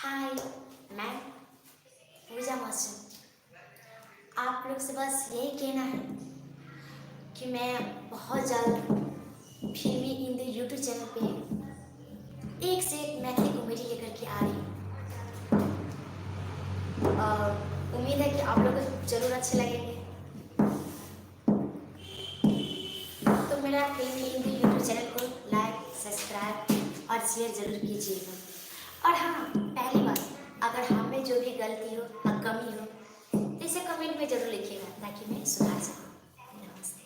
हाय, मैं पूजा मास्टर। आप लोग से बस यही कहना है कि मैं बहुत जल्द फिल्मी हिंदी यूट्यूब चैनल पे एक से एक मैथिली कॉमेडी लेकर के आ रही हूँ और उम्मीद है कि आप लोगों को जरूर अच्छे लगेंगे। तो मेरा फिल्मी हिंदी यूट्यूब चैनल को लाइक, सब्सक्राइब और शेयर जरूर कीजिएगा। और हाँ, पहली बात, अगर हम में जो भी गलती हो या कमी हो तो इसे कमेंट में जरूर लिखिएगा ताकि मैं सुधार सकूँ। नमस्ते।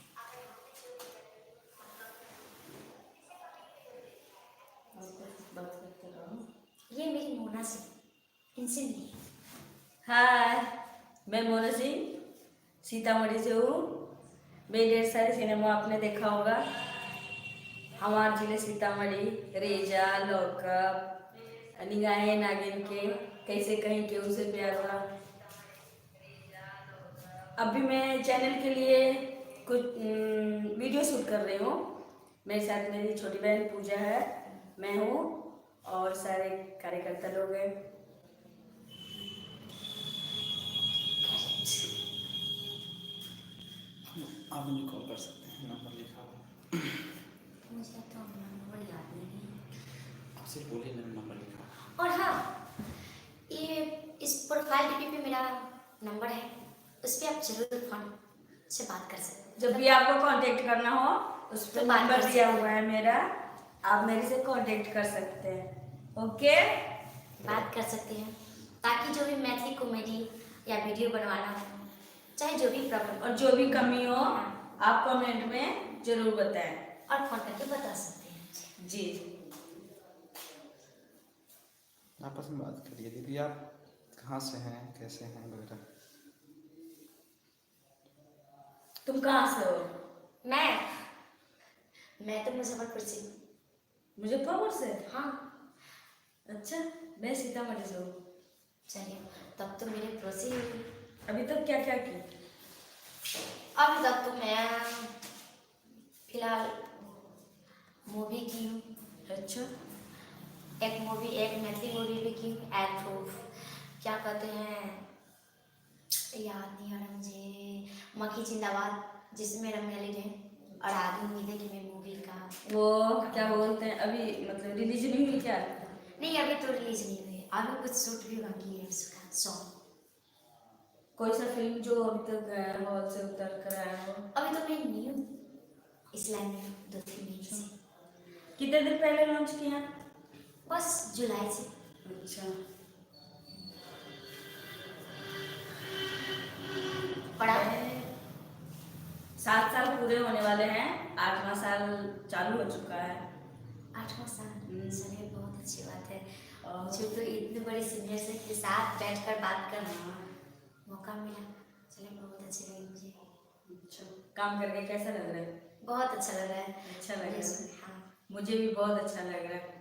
ये मेरी मोना सिंह, इनसे मिलिए। हाय, मैं मोना सिंह सीतामढ़ी से हूँ। मेरे ढेर सारे सिनेमा आपने देखा होगा। हमारे जिले सीतामढ़ी, रेजा, लौकअप, निगाहे नागिन के, कैसे कहीं केहू से प्यार हुआ। अभी मैं चैनल के लिए कुछ वीडियो शूट कर रही हूँ। मेरे साथ मेरी छोटी बहन पूजा है, मैं हूँ और सारे कार्यकर्ता लोग हैं। आप मुझे कॉल कर सकते हैं, नंबर लिखा हुआ। मुझे तो नंबर याद नहीं है। आप सिर्फ बोलिए, मेरा नंबर लिखा हुआ। और हाँ, ये इस प्रोफाइल डीपी पे मेरा नंबर है, उस पर आप जरूर फोन से बात कर सकते हैं। जब भी आपको कांटेक्ट करना हो उस पर तो बात नंबर कर दिया सकते हुआ है मेरा, आप मेरे से कांटेक्ट कर सकते हैं। ओके, बात कर सकते हैं ताकि जो भी मैथिली कॉमेडी या वीडियो बनवाना हो, चाहे जो भी प्रॉब्लम और जो भी कमी हो आप कमेंट में जरूर बताएं और फोन करके बता सकते हैं। जी। आपस में बात करिए। दीदी, आप कहाँ से हैं, कैसे हैं वगैरह। तुम कहाँ से हो? मैं तो मुजफ्फरपुर से हूँ। मुजफ्फरपुर से? हाँ। अच्छा, मैं सीतामढ़ी से हूँ। चलिए, तब तो मेरे पड़ोसी ही हुए। अभी तक क्या क्या की? अभी तक तो मैं फिलहाल मूवी की हूँ। अच्छा, एक मैथिली मूवी भी की हूँ। एक तो क्या कहते हैं, याद नहीं आ रहा मुझे, मक्खी जिंदाबाद, जिसमें रम्या लीड है। और आगे उम्मीद है कि मैं मूवी का वो क्या बोलते हैं, अभी मतलब रिलीज नहीं हुई क्या? नहीं, अभी तो रिलीज नहीं हुई, अभी कुछ शूट भी बाकी है उसका सॉन्ग। कोई सा फिल्म जो अभी तक हॉल से उतर कर आया हो? अभी तो मैं न्यू इस लाइन में 2-3 महीने से, कितने दिन पहले लॉन्च किया? बस जुलाई से। अच्छा, पढ़ा 7 साल पूरे होने वाले हैं, 8वां साल चालू हो चुका है। 8वां साल, चलिए बहुत अच्छी बात है। और जो तो इतने बड़े सीनियर से के साथ बैठकर बात करना मौका मिला, चलिए बहुत अच्छी लगी मुझे। अच्छा, काम करके कैसा लग रहा है? बहुत अच्छा लग रहा है। अच्छा लग रहा है? हाँ। मुझे भी बहुत अच्छा लग रहा है।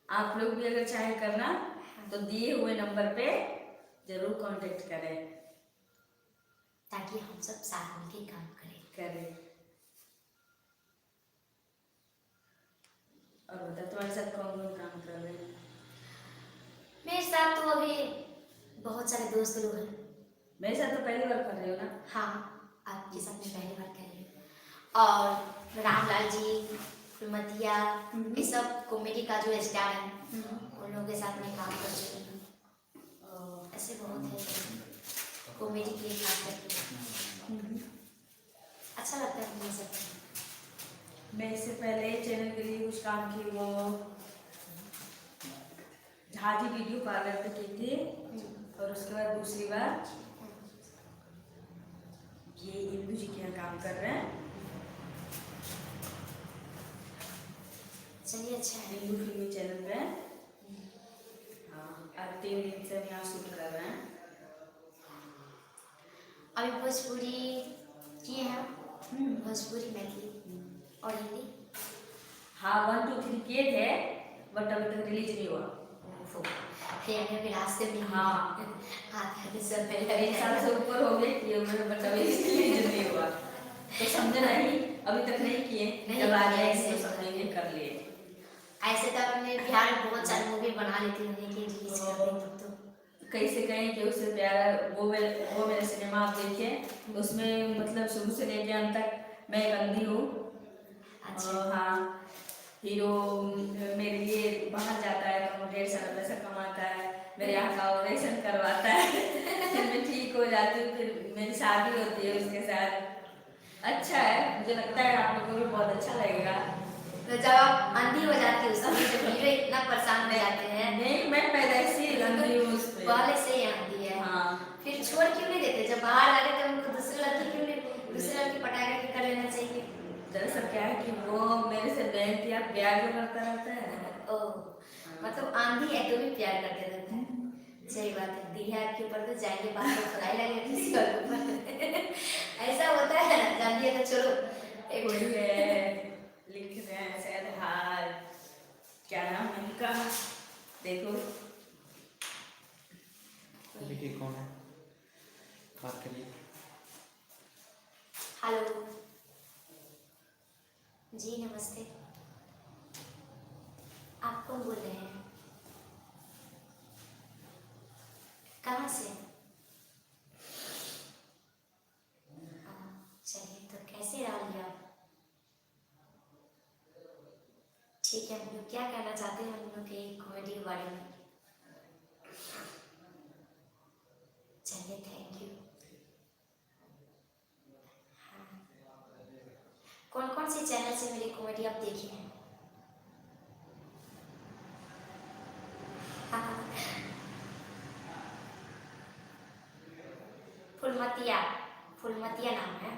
आप लोग भी अगर चाहे करना तो दिए हुए नंबर पे जरूर कांटेक्ट करें। ताकि हम सब साथ मिलकर काम करें। और बता, तुम्हारे साथ कौन कौन काम कर रहे हैं? मेरे साथ तो अभी बहुत सारे दोस्त लोग हैं। मेरे साथ तो पहली बार कर रहे हो ना? हाँ, आपके साथ में पहली बार कर रही हूँ। और रामलाल जी, फुलमतिया, ये सब कॉमेडी का जो स्टार है, उन लोगों के साथ में काम कर चुकी हूँ। ऐसे बहुत है कॉमेडी के लिए खास करके, अच्छा लगता है मुझे सब। मैं इससे पहले चैनल के लिए कुछ काम की, वो झाजी वीडियो पार्लर पे की थी, और उसके बाद दूसरी बार ये इंदू जी के यहाँ काम कर रहे हैं। चलिए, अच्छा है। इंदू फिल्मी चैनल पे। हाँ, अब 3 दिन से हम यहाँ शूट कर रहे हैं। अभी भोजपुरी किए हैं, भोजपुरी, मैथिली और हिंदी। हाँ, 1 2 3 किए थे, बट अभी तक रिलीज नहीं हुआ। फिर अभी रास्ते में हाँ, हाथ सब 1 साल से ऊपर हो गए किए हुए, बट अभी रिलीज नहीं हुआ। तो समझे नहीं, अभी तक नहीं किए, नहीं जब आ किए, जाएंगे ऐसे तो समझेंगे कर लिए। ऐसे तो अपने बिहार में बहुत सारी मूवी बना लेती हूँ कि रिलीज कर दी तब तो। कैसे कहें कि उससे प्यारा वो मेरा सिनेमा आप देखिए, उसमें मतलब शुरू से लेके अंत तक मैं एक अंधी हूँ। अच्छा। हाँ, हीरो मेरे लिए बाहर जाता है तो ढेर सारा पैसा कमाता है, मेरे यहाँ का ऑपरेशन करवाता है फिर मैं ठीक हो जाती हूँ, फिर मेरी शादी होती है उसके साथ। अच्छा है, मुझे लगता है आप लोगों को भी बहुत अच्छा लगेगा। तो जब आप अंधी हो जाती है उस समय जब हीरो इतना परेशान हो जाते हैं। नहीं, मैं पैदाइशी अंधी हूँ उस पे। पहले से ही आती है। हाँ, फिर छोड़ क्यों नहीं देते, जब बाहर आ गए तो उनको दूसरी लड़की क्यों नहीं, दूसरी लड़की पटा के कर लेना चाहिए। दरअसल क्या है कि वो मेरे से बेनती आप प्यार जो करता रहता है। ओ, मतलब आंधी है तो भी प्यार करते रहते हैं। सही बात है, दिया आपके ऊपर तो जाएंगे बाद में थोड़ा लगे किसी और के ऊपर ऐसा होता है ना, जानिए तो चलो एक कोई है लिख रहे हैं शायद, हाल क्या नाम है इनका, देखो देखिए कौन है, बात करिए। हेलो जी नमस्ते, आप कौन बोल रहे हैं, कहाँ से? चलिए तो कैसे रह लिया आप? ठीक है, हम लोग क्या कहना चाहते हैं हम लोग के कॉमेडी के बारे में? चलिए थैंक यू। हाँ, कौन कौन से चैनल से मेरी कॉमेडी आप देखे हैं? हाँ, फुलमतिया, फुलमतिया नाम है।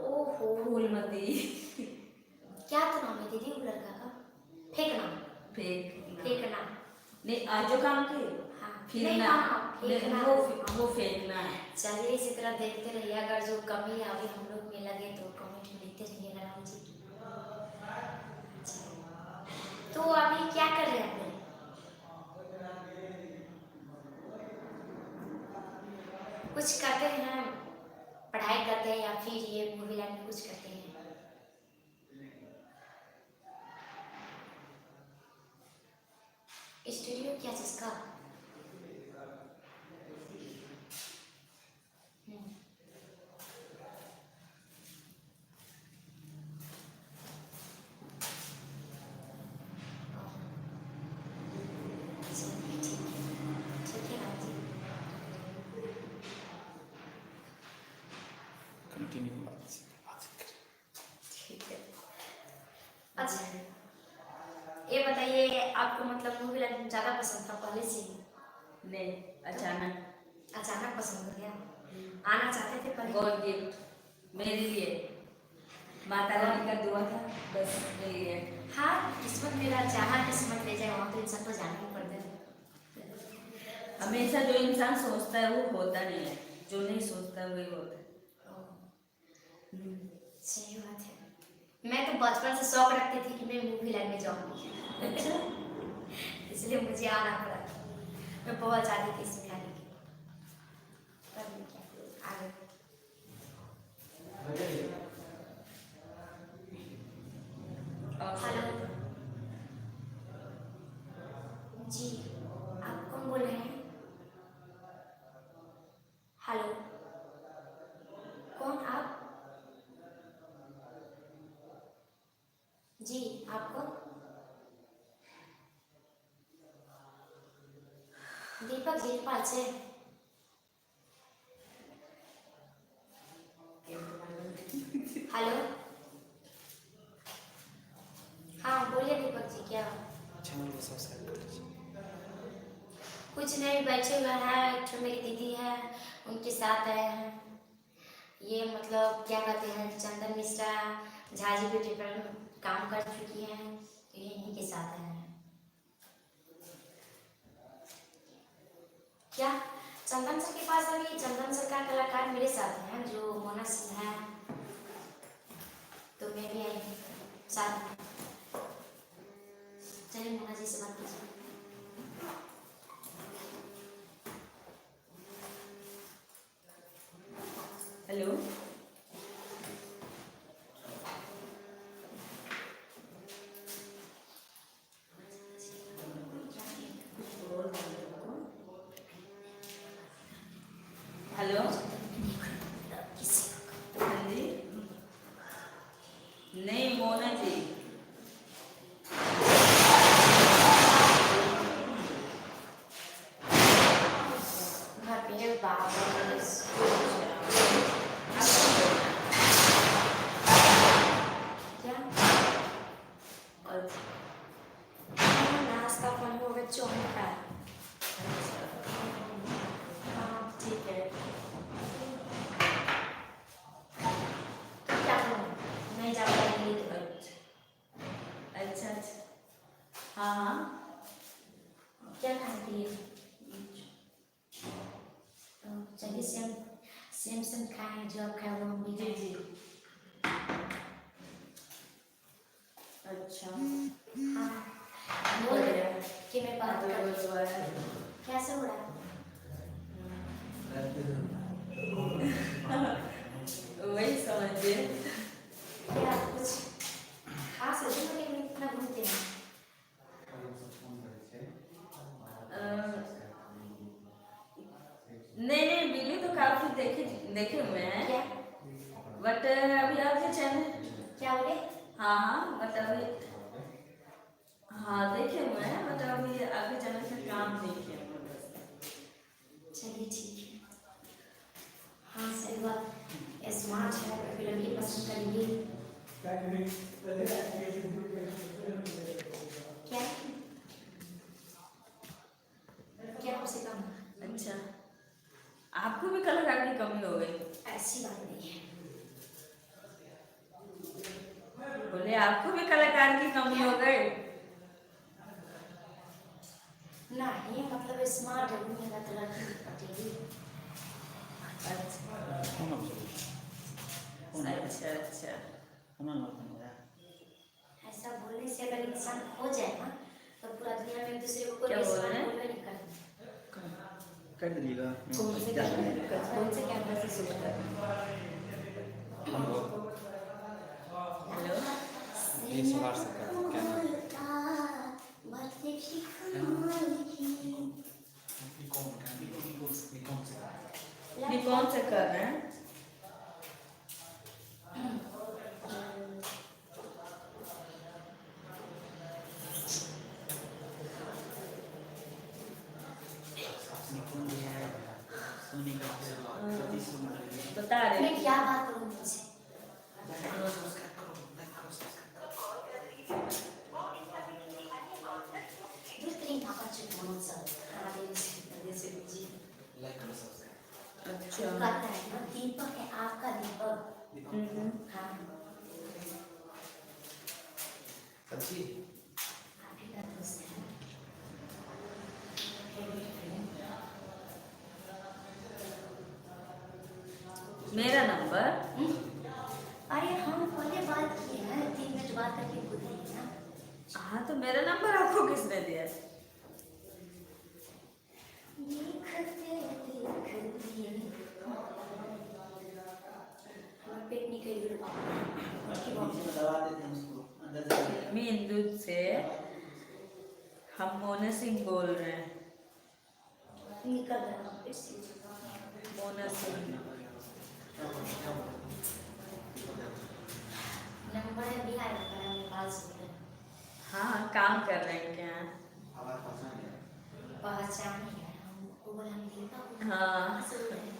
ओहो, फूलमती क्या तो नाम है दीदी वो लड़का का? फेक नाम, फेक फेक नाम। नहीं, आज जो काम किए हाँ, फिर नहीं, ना हाँ, फेक नहीं, नाम। वो फेंकना है। चलिए इसी तरह देखते रहिए, अगर जो कमी अभी हम लोग में लगे तो कमेंट में लिखते रहिएगा राहुल जी। अच्छा, तो अभी क्या कर रहे हैं आप लोग? कुछ करते हैं, पढ़ाई करते हैं या फिर ये मूवी लाइन में कुछ करते हैं? स्टूडियो क्या चीज़ का? हम्म, चलिए ठीक है राहुल जी। कंटिन्यू बात करें। ठीक है। अच्छा, ये बताइए आपको मतलब मूवी लाइन ज़्यादा पसंद था पहले से ही? नहीं, अचानक अचानक पसंद हो गया? आना चाहते थे पहले? गॉड गिफ्ट मेरे लिए, माता रानी का दुआ था बस मिल गया। हाँ, किस्मत मेरा जहाँ किस्मत ले जाए वहाँ तो इंसान को जाना ही पड़ता है। हमेशा जो इंसान सोचता है वो होता नहीं है, जो नहीं सोचता वही होता है। सही बात है। मैं तो बचपन से शौक रखती थी कि मैं मूवी लाइन में जाऊंगी। अच्छा, इसलिए मुझे आना पड़ा। मैं बहुत चाहती थी इसमें आने की, पर मैं क्या आ गई। हेलो जी, आप कौन बोल रहे हैं? हेलो, कौन आप? जी, आप कौन? दीपक जीतपाल से? हेलो, हाँ बोलिए दीपक जी, क्या? चैनल को सब्सक्राइब कर लीजिए। कुछ नहीं, बैठे हुए हैं, एक ठो मेरी दीदी है उनके साथ आए हैं। ये मतलब क्या कहते हैं, चंदन मिश्रा झाजी ब्यूटी पर काम कर चुकी हैं, तो ये इन्हीं के साथ आए हैं। क्या चंदन सर के पास? अभी चंदन सर का कलाकार मेरे साथ हैं जो मोना सिंह है, तो मैं भी आई हूँ साथ में। चलिए मोना जी से बात कीजिए। हेलो, हेलो किसी हाँ जी नहीं मोना जी घर पे है बाबा क्या नाश्ता पानी हो गया चौंका हाँ ठीक है तो क्या करूँ नहीं जा पाएंगी तो अच्छा अच्छा हाँ हाँ क्या खाती है तो चलिए सेम सेम सेम खाएं जो आप खाए वो हम भी जी खाएं। जी अच्छा हाँ बोल रहे हैं कि मैं बात कर रही हूँ कैसे हो रहा है वही समझिए क्या कुछ खास है जो कि इतना घूमते हैं नहीं नहीं वीडियो तो काफी देखे देखे हुए हैं क्या बट अभी आपके चैनल क्या बोले हाँ हाँ बट अभी हाँ देखे हुए हैं बट अभी आपके चैनल से काम नहीं किया हुआ बस। चलिए ठीक है हाँ सही बात स्मार्ट है तो फिर लड़की पसंद करेंगी क्या क्या आपसे कम अच्छा आपको भी कलाकार की कमी हो गई ऐसी बात नहीं है बोले आपको भी कलाकार की कमी हो गई नहीं मतलब स्मार्ट है घूमेगा तो लड़की पटेगी अच्छा कौन अब चलो अच्छा अच्छा कौन अब बनाया ऐसा बोलने से अगर इंसान हो जाए ना तो पूरा दुनिया में एक दूसरे को कोई क्या बोल स्मार्ट रहे हैं? बोलवे नहीं करता कर दीजिएगा कौन से कैमरा से शूट कर हेलो ये सवार से कर क्या ये कौन से कर रहे हैं बता रहे मैं क्या बात करूँ मुझसे बेहतरीन आवाज बहुत सा जैसे जी अच्छा कहता है ना दीपक है आपका दीपक हाँ अच्छी आप ही का दोस्त है मेरा नंबर अरे हम पहले बात किए हैं 3 मिनट बात करके भूल गए ना हाँ तो मेरा नंबर आपको किसने दिया देखते देखते हमारा पेट निकल गया उनकी बात फिल्मी हिंदू से हम मोना सिंह बोल रहे हैं निकल रहा पेट से मोना सिंह नंबर है बिहार का मेरे पास हाँ काम कर रहे हैं क्या पहचान है हमको बोला हम दीपक हाँ से बोल रहे हैं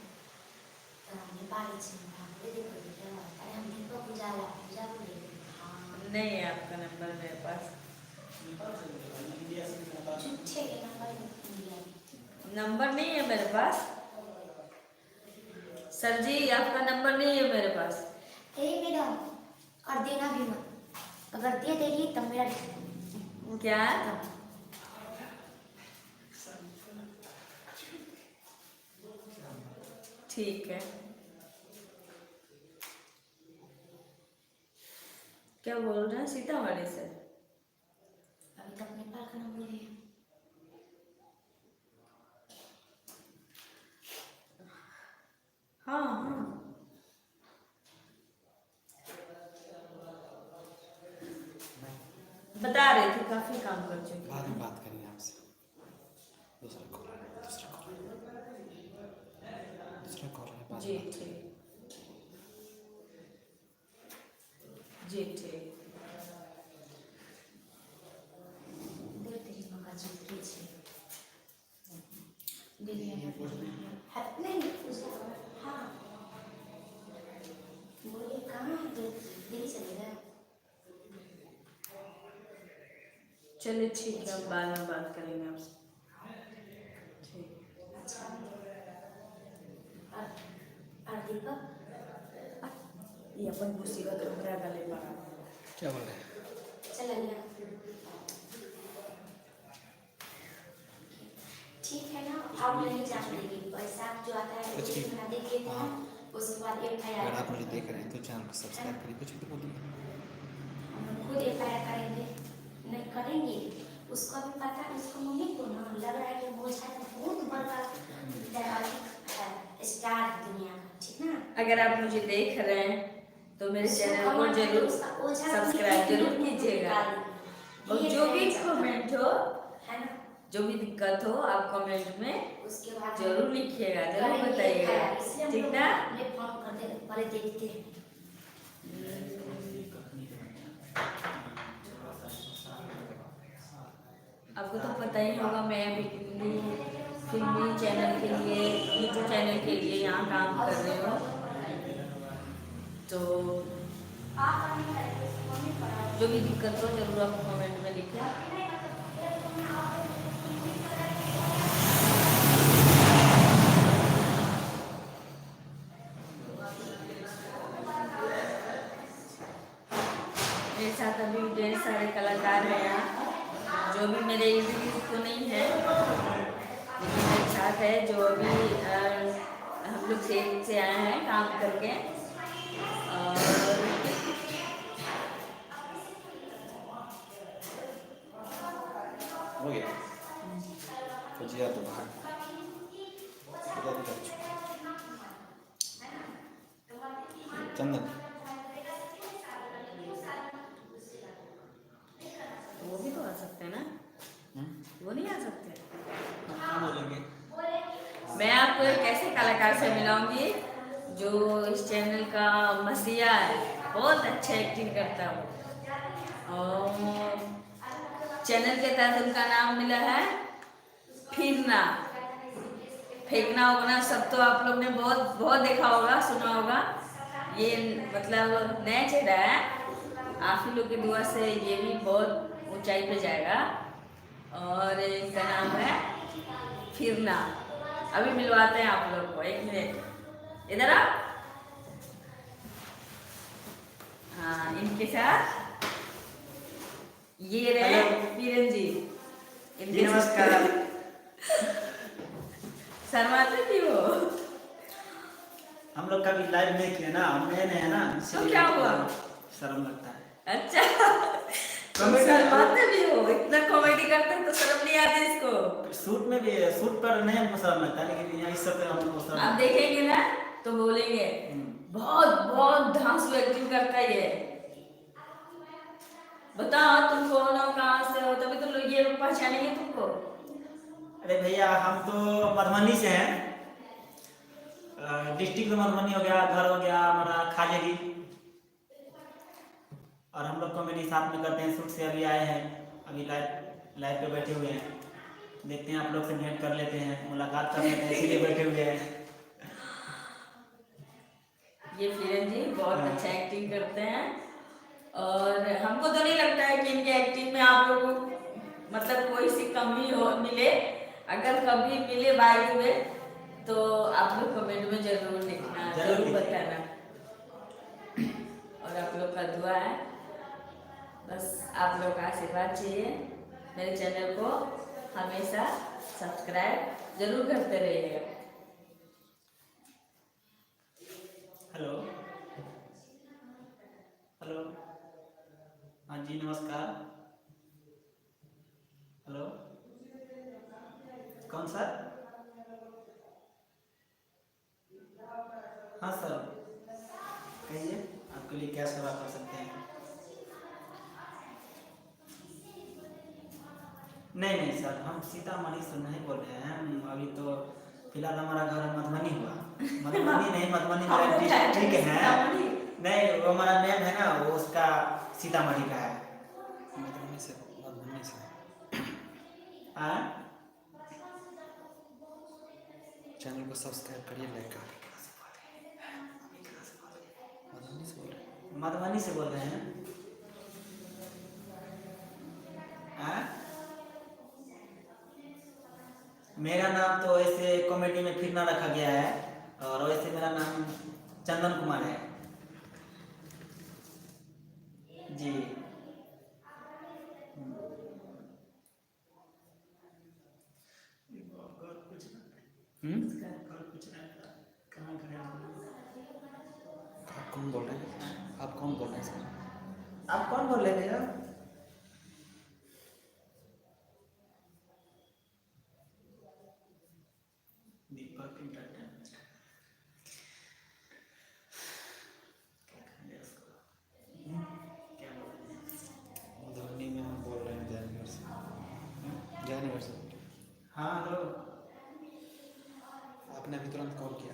तो हमने पारी से बोले देखो क्या अरे हम दीपक पूजा बोले हाँ नहीं है आपका नंबर मेरे पास झूठे के नंबर दिया नंबर नहीं है मेरे पास सर जी आपका नंबर नहीं है मेरे पास मैडम और देना भी मत अगर दे देगी तो मेरा क्या ठीक है क्या बोल रहे हैं सीतामढ़ी से अभी तक नेपाल का नाम बोले हाँ हाँ बता रहे थे काफी काम कर चुके बाद में बात करेंगे आपसे दूसरा कॉल दूसरा कॉल जी ठीक, जी ठीक। देखते ही मौका चुटकी छे दीदी नहीं उसका हाँ बोलिए कहाँ है दीदी चलेगा। चलिए ठीक है, हम बाद में बात करेंगे आपसे। ठीक। अच्छा और दीपक ये अपन मुसीबत हमरा गले पड़ा। क्या बोल रहे हैं? चल गया ठीक है ना। अब नहीं जान देगी पैसा जो आता है कुछ भी। बना देंगे ना हाँ। उसके बाद FIR अगर आप मुझे देख रहे हैं तो चैनल को सब्सक्राइब करिए, कुछ भी तो बोलिए। हम खुद FIR करेंगे नहीं करेंगे। उसको भी पता है उसको मम्मी को ना लग रहा है कि वो शायद बहुत बड़ा स्टार है दुनिया का ठीक ना। अगर आप मुझे देख रहे हैं तो मेरे चैनल को जरूर सब्सक्राइब जरूर कीजिएगा, और जो भी कमेंट हो, है ना जो भी दिक्कत हो आप कमेंट में उसके बाद जरूर लिखिएगा, जरूर बताइएगा, ठीक ना। फोन कर दे पहले देखते हैं। आपको तो पता ही होगा मैं अभी फिल्मी चैनल के लिए, यूट्यूब चैनल के लिए यहाँ काम कर रही हूँ, तो जो भी दिक्कत हो जरूर आप कमेंट में लिखें। मेरे साथ अभी ढेर सारे कलाकार हैं यहाँ, जो भी मेरे इंटरव्यू तो नहीं है लेकिन मेरे साथ है, जो अभी हम लोग से आए हैं काम करके। और हो गया तो जी आप तो बाहर चंदन वो भी तो आ सकते हैं ना, वो नहीं आ सकते। हाँ बोलेंगे। मैं आपको एक ऐसे कलाकार से मिलाऊंगी जो इस चैनल का मसीहा है, बहुत अच्छा एक्टिंग करता है, और चैनल के तहत उनका नाम मिला है फिरना। फेंकना उगना सब तो आप लोग ने बहुत बहुत देखा होगा, सुना होगा। ये मतलब नया चेहरा है, आप ही लोग की दुआ से ये भी बहुत ऊंचाई पे जाएगा, और इनका नाम है फिरना। अभी मिलवाते हैं आप लोग को, 1 मिनट इधर आओ। हाँ, इनके साथ ये रहे पीरन जी, इनके नमस्कार। शर्माते भी हो। हम लोग कभी लाइव नहीं किए ना, हम नए नए हैं ना, तो इसलिए क्या हुआ? शर्म लगता है। अच्छा, कॉमेडी- शर्माते भी हो, इतना कॉमेडी करते हैं तो शर्म नहीं आती इसको। शूट में भी शूट पर नहीं हमको शर्म लगता है, लेकिन यहाँ इस सब पे हमको शर्म आप देखेंगे ना तो बोलेंगे बहुत बहुत धांसू एक्टिंग करता है ये। बताओ तुम कौन हो, कहाँ से हो, तभी तो लोग ये लोग पहचानेंगे तुमको। अरे भैया हम तो मधुबनी से हैं, डिस्ट्रिक्ट मधुबनी हो गया, घर हो गया हमारा खाजेगी, और हम लोग कॉमेडी साथ में करते हैं। शूट से अभी आए हैं, अभी लाइव पे बैठे हुए हैं, देखते हैं आप लोग से भेंट कर लेते हैं, मुलाकात कर लेते हैं, इसीलिए बैठे हुए हैं। ये फिरन जी बहुत अच्छा एक्टिंग करते हैं, और हमको तो नहीं लगता है कि इनके एक्टिंग में आप लोगों को मतलब कोई सी कमी हो मिले। अगर कभी मिले बाय द वे तो आप लोग कमेंट में जरूर लिखना, जरूर बताना, और आप लोग का दुआ है, बस आप लोग का आशीर्वाद चाहिए। मेरे चैनल को हमेशा सब्सक्राइब जरूर करते रहिएगा। हेलो हेलो, हाँ जी नमस्कार। हेलो, कौन सर? हाँ सर, कहिए आपके लिए क्या सेवा कर सकते हैं? नहीं नहीं सर, हम सीतामढ़ी से नहीं बोल रहे हैं, हम अभी तो फिलहाल हमारा घर मधुबनी हुआ। मधुबनी नहीं, मधुबनी मेरा आपको क्या है? डिस्ट्रिक्ट है। सीतामढ़ी? नहीं, वो हमारा नेम है ना, वो उसका सीतामढ़ी का है। मधुबनी से हाँ, चैनल को सब्सक्राइब करिए, लाइक करिए। मधुबनी से बोल रहे हैं। मधुबनी से बोल रहे हैं। हाँ? मेरा नाम तो ऐसे कॉमेडी में फिर ना रखा गया है, और वैसे मेरा नाम चंदन कुमार है जी। आप कौन बोल रहे हैं? आप कौन बोल रहे हैं सर? आप कौन बोल रहे थे भैया? दीपक इंटरटेनमेंट। क्या बोल रहे हैं? मधुबनी में हम बोल रहे हैं जयनगर से। जयनगर से। हाँ हेलो। आपने अभी तुरंत कॉल किया।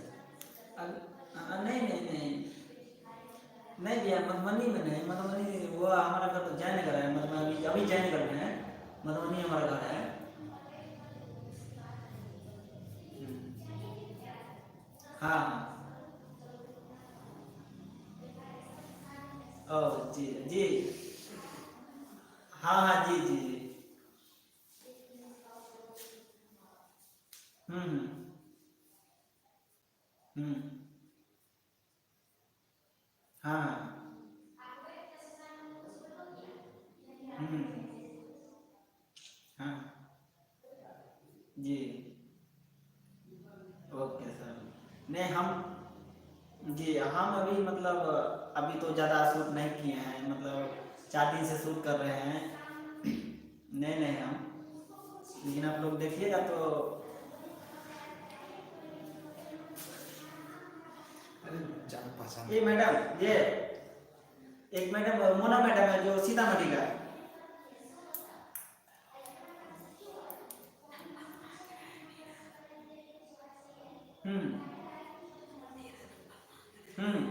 नहीं नहीं नहीं नहीं भैया, मधुबनी में नहीं। मधुबनी वो हमारा घर तो जयनगर है। मधुबनी अभी जयनगर में है, मधुबनी हमारा घर है। हाँ। ओ जी जी। हाँ हाँ जी जी जी। हम्म हम्म। हाँ। हम्म। हाँ जी। Okay sir. नहीं हम जी, हम अभी मतलब अभी तो ज़्यादा शूट नहीं किए हैं, मतलब 4 दिन से शूट कर रहे हैं। नहीं नहीं हम, लेकिन आप लोग देखिएगा तो। अरे जान पहचान। ये मैडम, ये एक मैडम मोना मैडम है जो सीतामढ़ी का है। हम्म हम्म।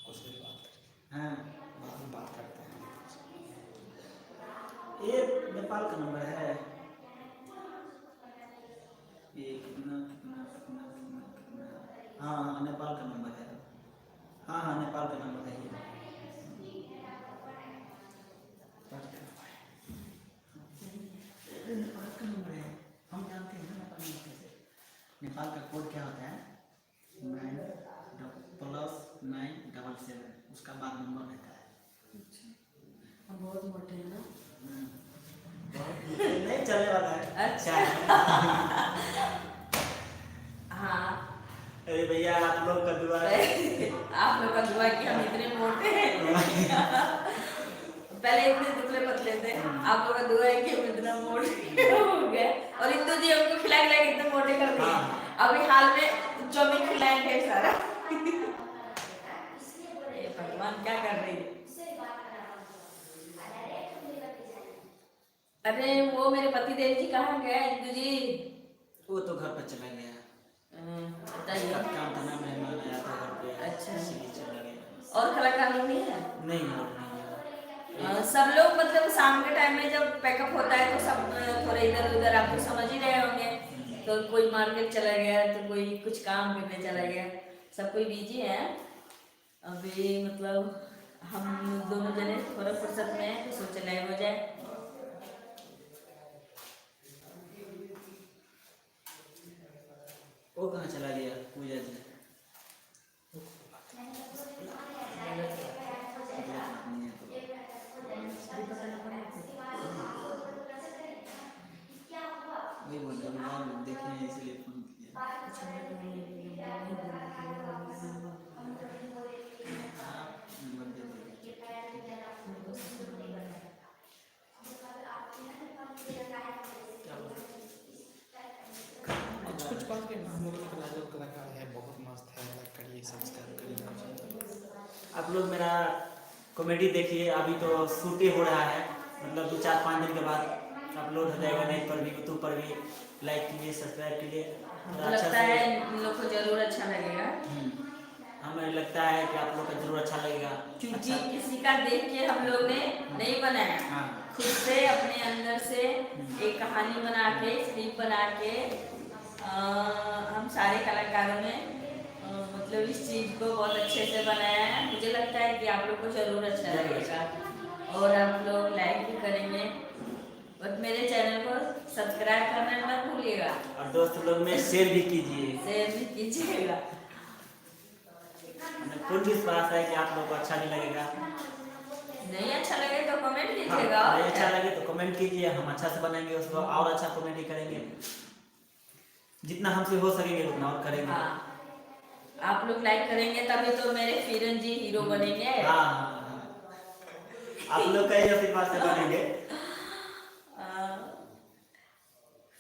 उससे बात करिए, हाँ, बाद में बात करते हैं। ये नेपाल का नंबर है। ये कितना कितना कितना कितना कितना, हाँ हाँ नेपाल का नंबर है। हाँ हाँ नेपाल का नंबर है ये। नेपाल का नंबर है, हम जानते हैं ना नेपाल नंबर कैसे। नेपाल का कोड क्या होता है? 9+977, उसका बाद नंबर रहता है। हम बहुत मोटे हैं ना। नहीं चलने वाला है। अच्छा। हाँ। अरे भैया आप लोग का दुआ है। आप लोग का दुआ कि हम इतने मोटे हैं। पहले इतने दुबले पतले थे, आप लोग का दुआ है कि हम इतना मोटे हो गए। और इंदु जी हमको खिला खिला के इतने मोटे कर दिए। हाँ। अभी हाल में चौमिन खिलाए ढेर सारा। ये भगवान क्या कर रही है? अरे वो मेरे पति देव जी कहाँ गए इंदु जी? वो तो घर पर चला गया। बताइए। काम था ना, मेहमान आया था घर पे। अच्छा। इसलिए चला गया। और कलाकार लोग नहीं है? नहीं और नहीं है। सब लोग मतलब शाम के टाइम में जब पैकअप होता है तो सब थोड़े इधर उधर, आप तो समझ ही रहे होंगे। तो कोई मार्केट चला गया, तो कोई कुछ काम करने चला गया, सब कोई बिजी है। अभी मतलब हम दोनों जने थोड़ा फुर्सत में हैं, तो सोचे लाइव हो जाए। वो कहाँ चला गया पूजा जी? वही बोल रहे हैं, देखे हैं इसलिए फोन किया। नंबर दे दीजिए। क्या बोल रहे हैं? कुछ बात करें। हम लोगों का राजा कलाकार है, बहुत मस्त है। लाइक करिए, सब्सक्राइब करिए। आप लोग मेरा कॉमेडी देखिए, अभी तो शूटिंग हो रहा है। मतलब 2-4-5 दिन के बाद अपलोड हो जाएगा नेट पर भी, यूट्यूब पर भी। लाइक कीजिए, सब्सक्राइब कीजिए। हमको लगता है इन लोग को जरूर अच्छा लगेगा, हमें लगता है कि आप लोग को जरूर अच्छा लगेगा, क्योंकि अच्छा। किसी का देख के हम लोग ने नहीं बनाया, हाँ। खुद से अपने अंदर से एक कहानी बना के, स्क्रिप्ट बना के हम सारे कलाकारों ने मतलब इस चीज़ को बहुत अच्छे से बनाया है। मुझे लगता है कि आप लोग को जरूर अच्छा लगेगा और आप लोग लाइक भी करेंगे, बट मेरे चैनल को सब्सक्राइब करना मत भूलिएगा और दोस्त लोग में शेयर भी कीजिए। शेयर भी कीजिएगा। हमें पूर्ण विश्वास है कि आप लोग को अच्छा नहीं लगेगा। नहीं अच्छा लगे तो कमेंट हाँ, कीजिएगा। नहीं अच्छा लगे तो कमेंट कीजिए, हम अच्छा से बनाएंगे उसको, और अच्छा कॉमेडी करेंगे, जितना हमसे हो सकेंगे उतना और करेंगे। हाँ, आप लोग लाइक करेंगे तभी तो मेरे फिरन जी हीरो बनेंगे। हाँ, आप लोग का ही आशीर्वाद से बनेंगे।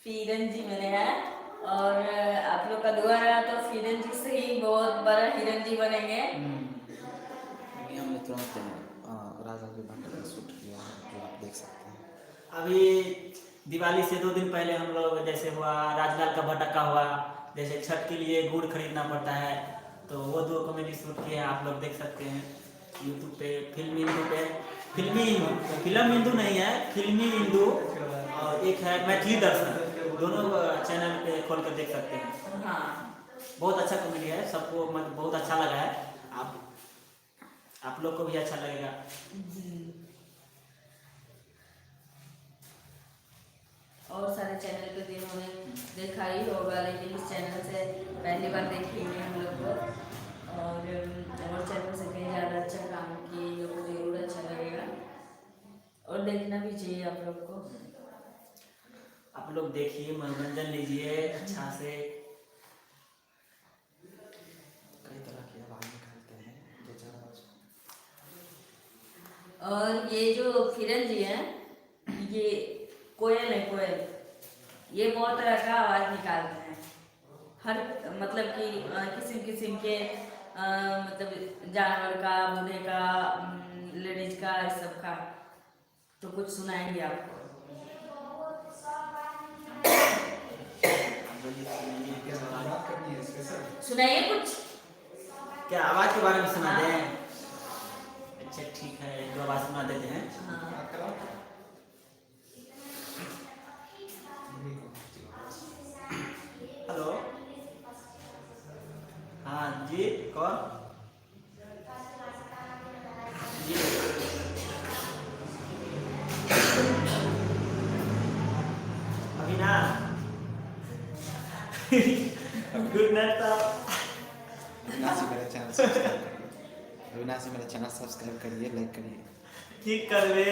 फिरन जी मेरे हैं और आप लोग का दुआ रहा तो फिरन जी से ही बहुत बड़ा हिरन जी बनेंगे। अभी हमने तुरंत राजा के भट्ट का शूट किया है, जो आप देख सकते हैं। अभी दिवाली से 2 दिन पहले हम लोग जैसे हुआ राजलाल का भटका हुआ, जैसे छठ के लिए गुड़ खरीदना पड़ता है, तो वो 2 कॉमेडी शूट किए हैं, आप लोग देख सकते हैं यूट्यूब पे, फिल्मी हिंदू पे। फिल्म हिंदू नहीं है, फिल्मी हिंदू, और एक है मैथिली दर्शन, दोनों चैनल पे खोल कर देख सकते हैं। हाँ, बहुत अच्छा कॉमेडी है, सबको मतलब बहुत अच्छा लगा है। आप लोग को भी अच्छा लगेगा। और सारे चैनल पे भी उन्होंने देखा ही होगा, लेकिन इस चैनल से पहली बार देखेंगे हम लोग को, और चैनल से कहीं ज़्यादा अच्छा काम किए, लोग को जरूर अच्छा लगेगा और देखना भी चाहिए आप लोग को। आप लोग देखिए, मनोरंजन लीजिए अच्छा से। कई तरह की आवाज निकालते हैं 2-4 आवाज। और ये जो किरण जी हैं, ये कोयल है, कोयल, ये बहुत तरह का आवाज़ निकालते हैं, हर मतलब कि किस्म किस्म के मतलब जानवर का, बूढ़े का, लेडीज का, इस सब का, तो कुछ सुनाएंगे आपको। सुनाइए कुछ। क्या आवाज के बारे में सुना हाँ। दें? अच्छा ठीक है, एक दो आवाज सुना देते हैं। हाँ, हेलो, हाँ जी, कौन जी? अभी ना गुड नाइट साहब। अविनाश जी मेरा चैनल सब्सक्राइब करिए, अविनाश जी मेरा चैनल सब्सक्राइब करिए, लाइक करिए। ठीक कर वे,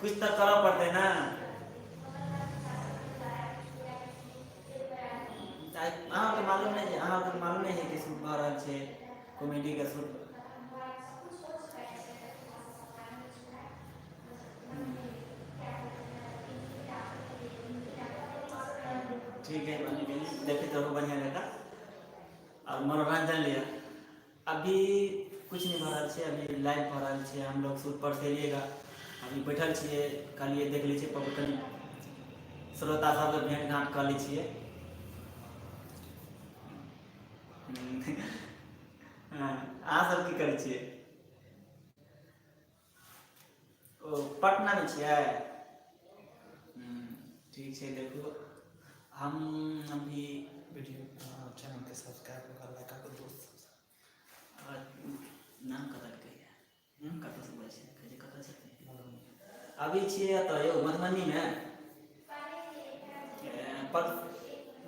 कुछ तो करना पड़ते ना। अहाँ के मालूम नहीं है कि शूट भऽ रहल छै, कॉमेडी के शूट। ठीक है, देखे तो बढ़िया लगा और मनोरंजन लिया। अभी कुछ नहीं भऽ रहल छै, अभी लाइव भऽ रहल छै, हम लोग शूट पर से एलिएगा, अभी बैठल छियै, कहलिए देख लै छियै, कनि श्रोता सबसे भेंट घाट कऽ लै छियै। हाँ, अहाँ सब की करै छियै? ओ पटना में छियै? ठीक छै, देखो हम अभी वीडियो चैनल के सब्सक्राइब कर लाइक कर दोस्त नाम कतऽ कहिए, कतऽ से बोलै छियै, कहिए कतऽ छथिन? अभी छियै एतऽ यौ मधुबनीमे।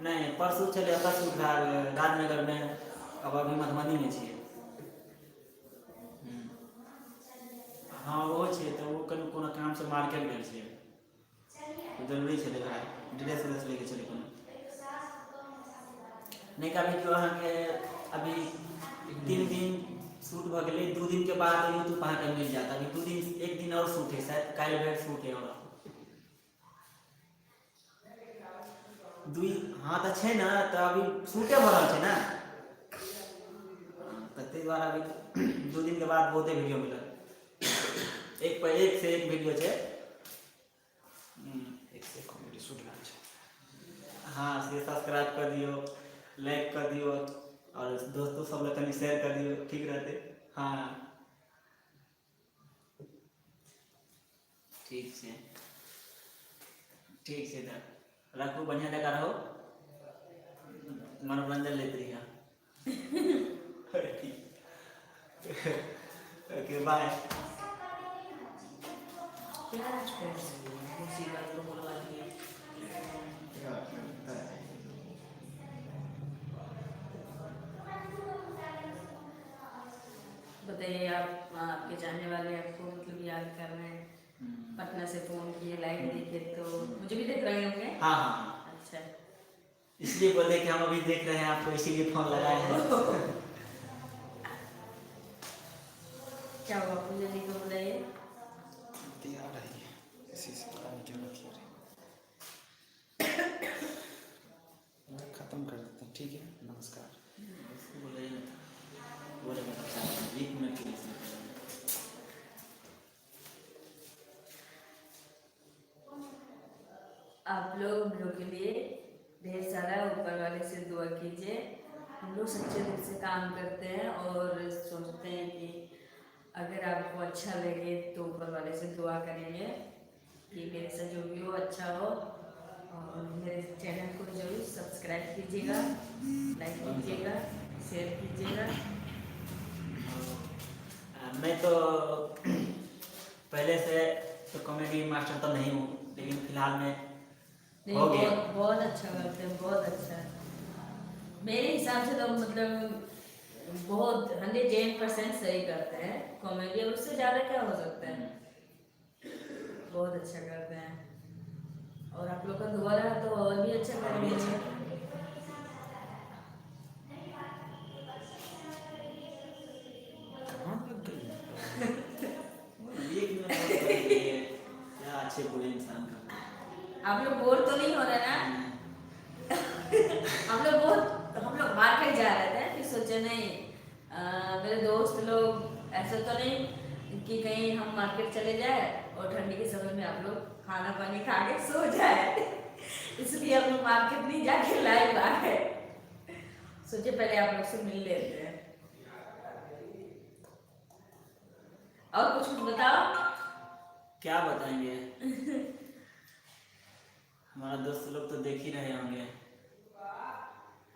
नहीं, परसू चले एतऽ शूट राजनगर में, अब अभी मधुबनी में छियै। हाँ वो छियै, तो वो कनि कोनो काम से मार्केट गेल छियै, जरूरी छलै, ड्रेस व्रेस लेके छलै कोनो। नहीं का वीडियो अहाँ के अभी 3 दिन शूट भऽ गेलै, 2 दिन के बाद यूट्यूब अहाँ के मिल जाएत। अभी 2 दिन, 1 दिन और शूट है, शायद काल्हि भेर शूट है और हाँ तो छै ना, तो अभी शूटे भऽ रहल छै ना, तो ताहि दुआरे अभी 2 दिन के बाद बहुते वीडियो मिलत, एक से एक वीडियो छै। एक से कॉमेडी शूट लॉन्च। हाँ से सब्सक्राइब कर दियो, लाइक कर दियो और दोस्तों सब लोग तनी शेयर कर दियो, ठीक रहते। हाँ ठीक से रखो, बढ़िया जगह रहो, मनोरंजन लेते रहिए। Okay bye. उसी बात को बोलवा दिए। बताइए आप, आपके चाहने वाले आपको मतलब याद कर रहे हैं, पटना से फोन किए, लाइव देखे तो मुझे भी देख रहे होंगे। हाँ हाँ अच्छा, इसलिए बोले कि हम अभी देख रहे हैं आपको, इसीलिए फोन लगाए हैं। क्या हुआ पूजा जी को बताइए। आ रही है, इसी से आने की जरूरत है। खत्म कर देते हैं, ठीक है, नमस्कार। बोले बोले एक मिनट के लिए। आप लोग हम लोग के लिए ढेर सारा ऊपर वाले से दुआ कीजिए। हम लोग सच्चे दिल से काम करते हैं और सोचते हैं कि अगर आपको अच्छा लगे तो ऊपर वाले से दुआ करेंगे कि मेरे से जो भी हो अच्छा हो। और मेरे चैनल को जरूर सब्सक्राइब कीजिएगा, लाइक कीजिएगा, शेयर कीजिएगा। मैं तो पहले से तो कॉमेडी मास्टर तो नहीं हूँ, लेकिन फिलहाल में नहीं, हो गया। बहुत अच्छा करते हैं, बहुत अच्छा। मेरे हिसाब से तो मतलब बहुत 110% सही करते हैं कॉमेडी, और उससे ज़्यादा क्या हो सकता है। बहुत अच्छा करते हैं और आप लोग का दुआ रहा तो और भी अच्छा करेंगे। कहाँ लग गई? एक मिनट और करेंगे, क्या अच्छे बुरे इंसान का। आप लोग बोर तो नहीं हो रहे ना? हम लोग मार्केट जा रहे थे, फिर सोचे नहीं मेरे दोस्त लोग ऐसा तो नहीं कि कहीं हम मार्केट चले जाए और ठंडी के समय में आप लोग खाना पानी खा के सो जाए। इसलिए हम लोग मार्केट नहीं जाके लाइव आ गए। सोचे पहले आप लोग से मिल लेते हैं। और कुछ बताओ। क्या बताएंगे? हमारा दोस्त लोग तो देख ही रहे होंगे,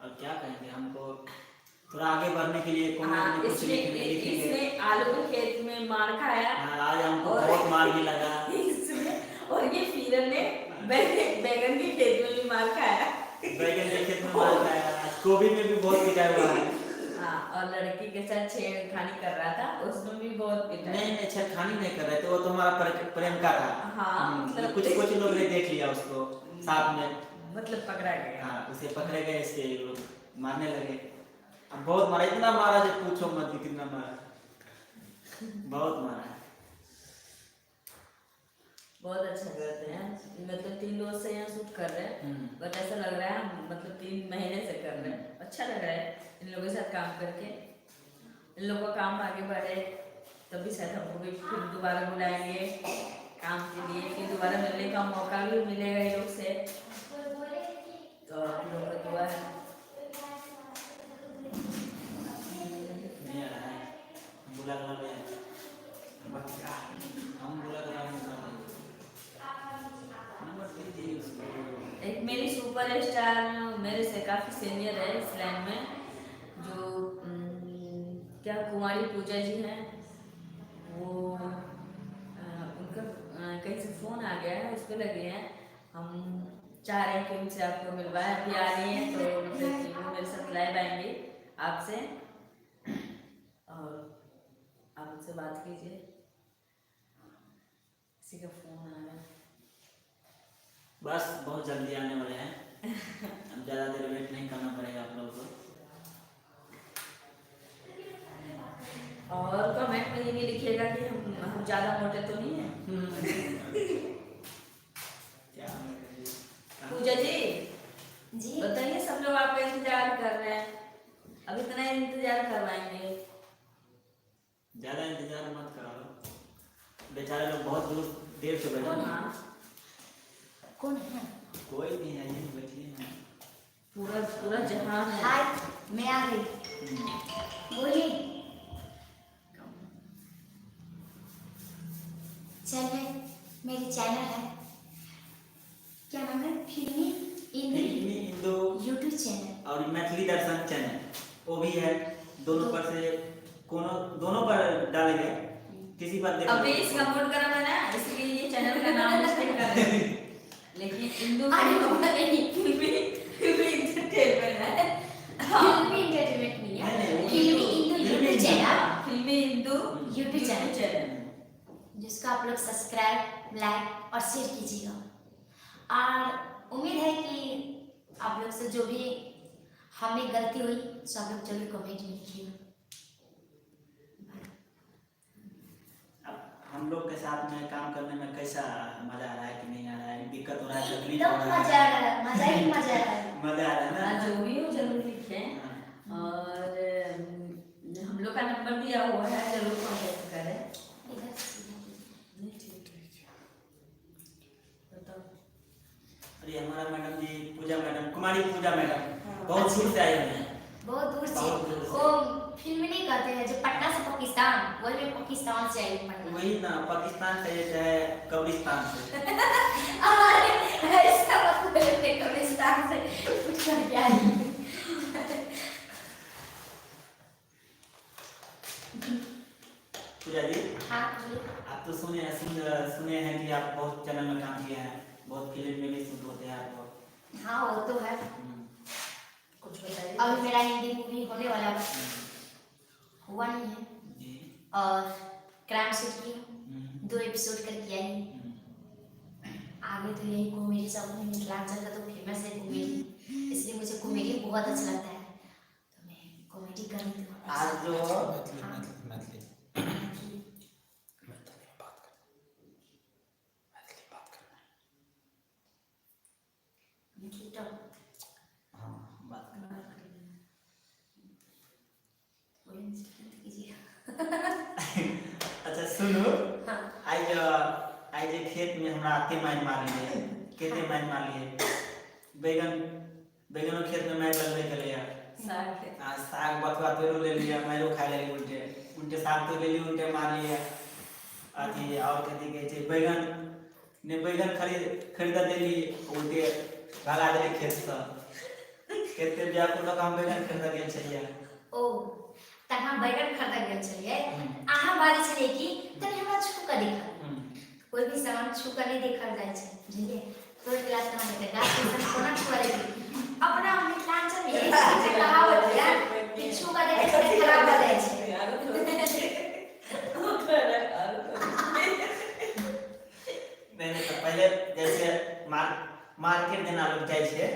और क्या कहेंगे? हमको थोड़ा आगे बढ़ने के लिए हाँ, कमेंट में कुछ इसने आलू के खेत में मार खाया। हाँ, आज हमको बहुत मार भी लगा। और ये फिरन ने बैगन के खेत में भी मार खाया। बैगन के खेत में मार खाया, गोभी में भी बहुत पिटा हुआ है। हाँ, और लड़की के साथ छेड़खानी कर रहा था, उसमें भी बहुत पिटा। नहीं छेड़खानी नहीं कर रहे थे, वो तो हमारा प्रेम का था। हाँ, मतलब कुछ लोग ने देख लिया उसको साथ में, मतलब पकड़ा गया। हाँ उसे पकड़े गए, इसके लोग मारने लगे। अब बहुत मारा, इतना मारा जो पूछो मत, कितना मारा, बहुत मारा। बहुत अच्छा करते हैं, मतलब 3 रोज से यहाँ शूट कर रहे हैं, बट ऐसा लग रहा है मतलब 3 महीने से कर रहे हैं। अच्छा लग रहा है इन लोगों के साथ काम करके। इन लोगों का काम आगे बढ़े तभी शायद हमको भी फिर दोबारा बुलाएंगे काम के लिए, फिर दोबारा मिलने का मौका भी मिलेगा इन लोग से। तो आप लोग का दुआ है। नहीं आ रहा है, बुला कर हम बुला कर एक मेरी सुपर स्टार मेरे से काफ़ी सीनियर है इस लाइन में, जो क्या कुमारी पूजा जी हैं, वो उनका कहीं से फ़ोन आ गया है, उस पर लगे हैं। हम चाह रहे हैं कि उनसे आपको मिलवाएं, अभी आ रही हैं तो मतलब कि वो मेरे साथ लाइव आएंगे आपसे, और आप उनसे बात कीजिए। किसी का फ़ोन आ रहा है। बस बहुत जल्दी आने वाले हैं। अब ज़्यादा देर वेट नहीं करना पड़ेगा आप लोगों को। और कमेंट में ये भी लिखिएगा कि हम ज़्यादा मोटे तो नहीं हैं। क्या पूजा जी जी बताइए, सब लोग आपका इंतजार कर रहे हैं, अब इतना इंतजार करवाएंगे? ज़्यादा इंतजार मत करो, बेचारे लोग बहुत देर से बैठे हैं। हाँ, कौन है? कोई भी है, यही बैठिए हैं। पूरा पूरा जहान है। हाय, मैं आ गई। बोलिए। चैनल, मेरी चैनल है, क्या नाम है? फिल्मी फिल्मी इंदु इंदु यूट्यूब चैनल। और मैथिली दर्शन चैनल वो भी है। दोनों पर से दोनों पर डालेंगे, किसी पर देख अभी इसका मूड गर्म है ना, इसलिए ये चैनल का नाम मिस्टेक कर रहे हैं। लेकिन इंदु अरे बाबा नहीं, फिल्मी एंटरटेनमेंट है। फिल्मी एंटरटेनमेंट नहीं है, नहीं, फिल्मी इंदु यूट्यूब चैनल, फिल्मी इंदु यूट्यूब चैनल, चैनल। जिसको आप लोग सब्सक्राइब, लाइक और शेयर कीजिएगा। और उम्मीद है कि आप लोग से जो भी हमें गलती हुई सो आप लोग जरूर कमेंट में लिखिएगा। अब हम लोग के साथ में काम करने में कैसा मजा आ रहा है कि नहीं आ रहा है, दिक्कत हो रहा है, तकलीफ हो एकदम रहा मजा है? आ रहा है, मजा ही मजा आ रहा है। मजा आ रहा है ना? जो भी हो जरूर लिखें। हाँ। और हम लोग का नंबर दिया हुआ है, जरूर कॉन्टेक्ट करें। इधर सीधा कीजिए। नहीं, ठीक है। बताओ। अरे हमारा मैडम जी, पूजा मैडम, कुमारी पूजा मैडम हाँ। बहुत दूर से आए हुए हैं। बहुत दूर बहुत दूर से, से। वो फिल्म नहीं कहते हैं जो पटना से पाकिस्तान, वही में पाकिस्तान से आई पटना। वही ना, पाकिस्तान से चाहे कब्रिस्तान से। अरे ऐसा मत बोलिए, कब्रिस्तान से कुछ कर क्या है। पूजा जी, हाँ बोलिए। आप तो सुने हैं कि आप बहुत चैनल में काम किए हैं, बहुत फिल्म में भी शूट होते हैं आपको। हाँ वो तो है। कुछ बताइए। अभी मेरा हिंदी मूवी होने वाला है, हुआ नहीं है, जी। और क्राइम शूट की हूँ, हम्म। 2 एपिसोड करके आई हूँ। आगे तो यही कॉमेडी सब में, मिथिलांचल का तो फेमस है कॉमेडी, इसलिए मुझे कॉमेडी बहुत अच्छा लगता है, तो मैं कॉमेडी कर रही हूँ। आज जो मैथिली हाँ। मैथिली मैथिली मैथिली। मैथिली में बात करना, मैथिली बात करना है। मैथिली तो हाँ, बात करना। बोलिए, मत कीजिए। अच्छा सुनो, हाँ। आज खेत में हमरा आते मार मार लिए, केते मार मार लिए, बैगन खेत में मार लगबे के लिए। साग है। साग बथुआ तोड़ ले लिया, मारो खाए लगे उल्टे उल्टे, साग तो ले लिए उल्टे मार लिए। अथी और कथी कहै छै, बैगन खरीद देली, उल्टे भगा देली खेत से। खेत के व्याकुल लोग हम बैगन खरीद गेल छलिए। ओ तहाँ बैगन खरीद गेल छलिए, अहाँ बाजै छलिए कि तनी हमरा छू के देखा। कोई भी सामान छू के नहीं देखल जाइ छै, बुझलिए? तोड़ के लात कहाँ देते, गाछ के सन कोना छुआ देती। अपना मिथिलांचल में एक चीज कहावत है कि छू के देखे से खराब हो जाइ छै। नहीं तो पहले जैसे मार्केट जेना लोग जाइ छै,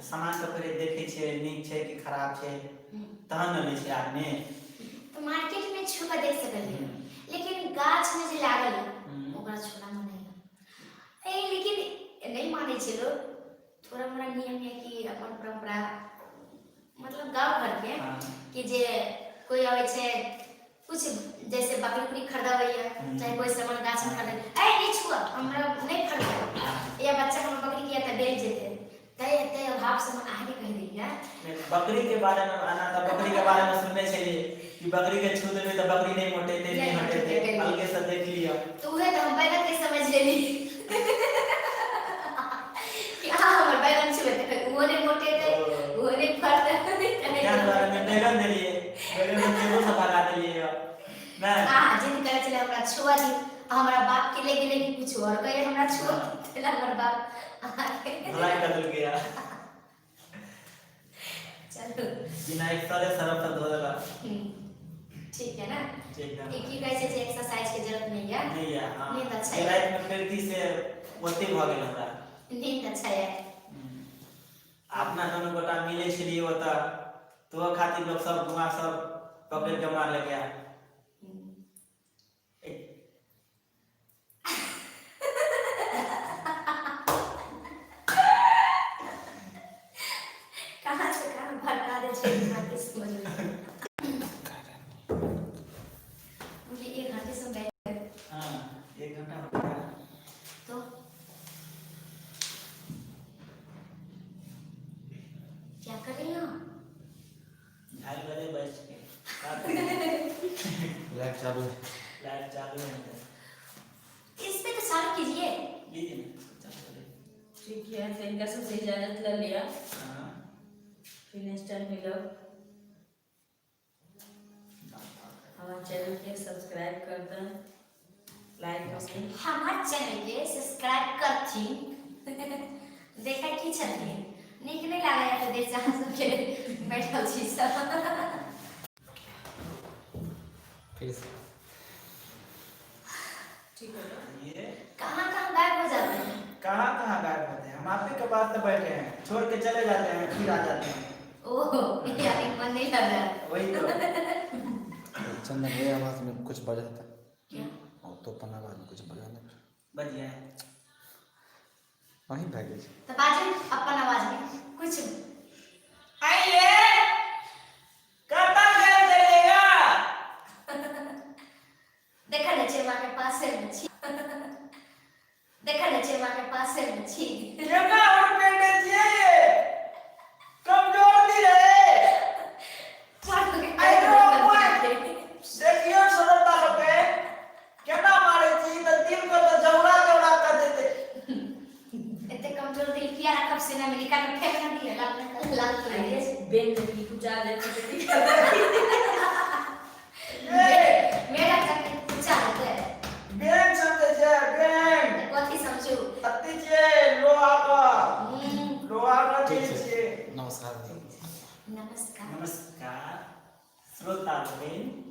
सामान के पहले देखे छै नीक छै कि खराब छै, तहन न लै छै आदमी। तो मार्केट में छू के देख सकलिए, लेकिन गाछ में जे लागल ओकरा छूना मना है। लेकिन नहीं माने छै लोग, थोड़ा मोड़ा नियम है कि अपन परंपरा, मतलब गाँव घर के हाँ। कि जे कोई आवे छै कुछ जैसे बकरी उकरी खरीदावे है, चाहे कोई सामान गाछ में खरीदे, ए नहीं छुआ, हमरा नहीं खरीदा, या बच्चा हमर बकरी किया त बेच जेते, तय अभाव से हम आगे कह दिया। बकरी के बारे में आना था, बकरी के बारे में सुनने छलिए कि बकरी के छू देबे तो बकरी नहीं मोटेते, नहीं हटेते, अलगे से देख लिया। तो उहे तो हम बैगन के समझ लेली कि हां हमर बैगन छुए त वो नहीं मोटेते, वो नहीं फरते। क्या बारे में बैगन देलिए, बैगन में केरो से भगा देलिए ना। हां जिन करे चले हमरा छुआ दी, हमरा बाप के ले गेले कि कुछ और कहे हमरा छुआ चला हमर बाप भलाई बदल गया। चलो बिना एक साले सरफ से धो देला। ठीक है ना? ठीक है। एक ही कैसे जे एक्सरसाइज के जरूरत नहीं है। नहीं है। हां। नींद अच्छा ये है। रात में पेटी से ओते भ गेल हमरा। नींद अच्छा है। अपना दोनों गोटा मिले छलिए ओता, तो खातिर लोग सब गुआ सब पकड़ के मार ले गया। कहाँ से कहाँ भटका दे छै दिमाग के समझ में। मुझे 1 घंटे से बैठ हां 1 घंटा हो गया। तो लाइट चालू है इधर। इस पे तो चालू कीजिए। लीजिए ना, चालू करिए। ठीक है, तो इनका सबसे इजाजत ले लिया, हाँ। फिर नेक्स्ट टाइम मिलो। हमारे चैनल के सब्सक्राइब कर दें, लाइक कमेंट। हमारे चैनल के सब्सक्राइब करथी देखा की छथि नीक नहीं लागे तो देख जहाँ सबके बैठल छी सब। फिर से ठीक है, ये कहाँ कहाँ गायब हो जाते हैं। कहाँ कहाँ गायब होते हैं? हम आप ही के पास तो बैठे हैं, छोड़ के चले जाते हैं, फिर आ जाते हैं। ओह यानी मन नहीं लग रहा है। वही तो। चंदन ये आवाज़ में कुछ बजा था क्या और तो अपन आवाज़ में कुछ बजा नहीं बच गया है। वहीं भागे तो बाजी अपन आवाज में कुछ आइए, कब तक घर चलेगा? देखा ले चेवा के पास से में छी देखा ले चेवा के पास से में छी कितना और पेटे चाहिए? कमजोर नहीं रहे। चार के आई नो देखियो सुनता लोग है, कितना मारे थी तो दिल को तो जौड़ा जौड़ा कर देते। इतने कमजोर दिल किया ना कब से ना मिली का फेंक ना दिया लाल लाल तो आइए बेन की कुछ आ जाए तो ठीक है। ये मेरा चक्कर पूछा होता है बैंक समझे छे, बैंक कथी समझू अति छे लोहा का ठीक चीज है छे। नमस्कार नमस्कार नमस्कार श्रोता लोग।